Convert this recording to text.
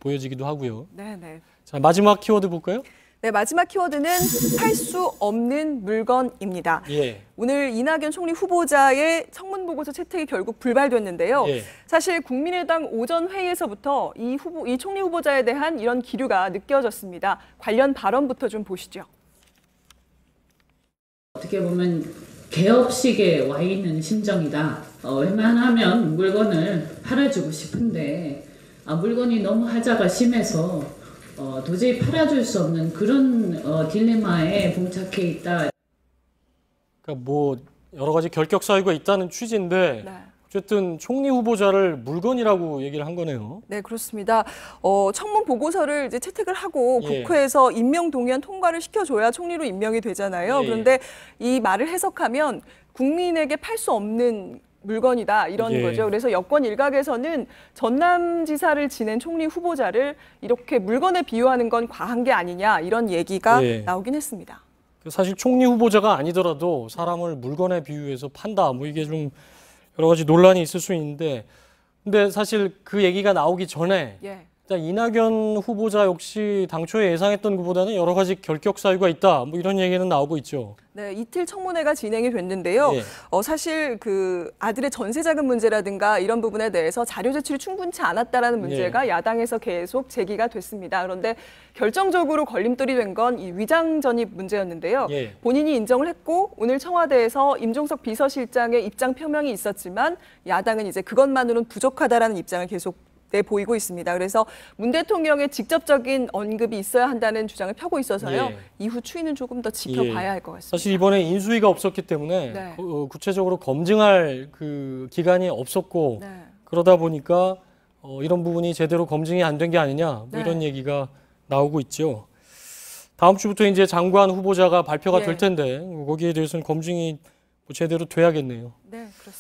보여지기도 하고요. 네네. 자, 마지막 키워드 볼까요? 네, 마지막 키워드는 팔 수 없는 물건입니다. 예. 오늘 이낙연 총리 후보자의 청문 보고서 채택이 결국 불발됐는데요. 예. 사실 국민의당 오전 회의에서부터 이 총리 후보자에 대한 이런 기류가 느껴졌습니다. 관련 발언부터 좀 보시죠. 어떻게 보면 개업식에 와 있는 심정이다. 웬만하면 물건을 팔아주고 싶은데 물건이 너무 하자가 심해서 도저히 팔아줄 수 없는 그런 딜레마에 봉착해 있다. 그러니까 뭐 여러 가지 결격 사유가 있다는 취지인데 네. 어쨌든 총리 후보자를 물건이라고 얘기를 한 거네요. 네, 그렇습니다. 청문 보고서를 이제 채택을 하고 예. 국회에서 임명 동의안 통과를 시켜줘야 총리로 임명이 되잖아요. 예. 그런데 이 말을 해석하면 국민에게 팔 수 없는 물건이다 이런 예. 거죠. 그래서 여권 일각에서는 전남지사를 지낸 총리 후보자를 이렇게 물건에 비유하는 건 과한 게 아니냐 이런 얘기가 예. 나오긴 했습니다. 사실 총리 후보자가 아니더라도 사람을 물건에 비유해서 판다. 뭐 이게 좀 여러 가지 논란이 있을 수 있는데 근데 사실 그 얘기가 나오기 전에 예. 일단 이낙연 후보자 역시 당초에 예상했던 것보다는 여러 가지 결격 사유가 있다. 뭐 이런 얘기는 나오고 있죠. 네, 이틀 청문회가 진행이 됐는데요. 예. 사실 그 아들의 전세 자금 문제라든가 이런 부분에 대해서 자료 제출이 충분치 않았다라는 문제가 야당에서 계속 제기가 됐습니다. 그런데 결정적으로 걸림돌이 된 건 이 위장 전입 문제였는데요. 예. 본인이 인정을 했고 오늘 청와대에서 임종석 비서실장의 입장 표명이 있었지만 야당은 이제 그것만으로는 부족하다라는 입장을 계속 내보이고 있습니다. 그래서 문 대통령의 직접적인 언급이 있어야 한다는 주장을 펴고 있어서요. 예. 이후 추이는 조금 더 지켜봐야 할 것 같습니다. 사실 이번에 인수위가 없었기 때문에 네. 구체적으로 검증할 그 기간이 없었고 네. 그러다 보니까 이런 부분이 제대로 검증이 안 된 게 아니냐 뭐 네. 이런 얘기가 나오고 있죠. 다음 주부터 이제 장관 후보자가 발표가 예. 될 텐데 거기에 대해서는 검증이 뭐 제대로 돼야겠네요. 네, 그렇습니다.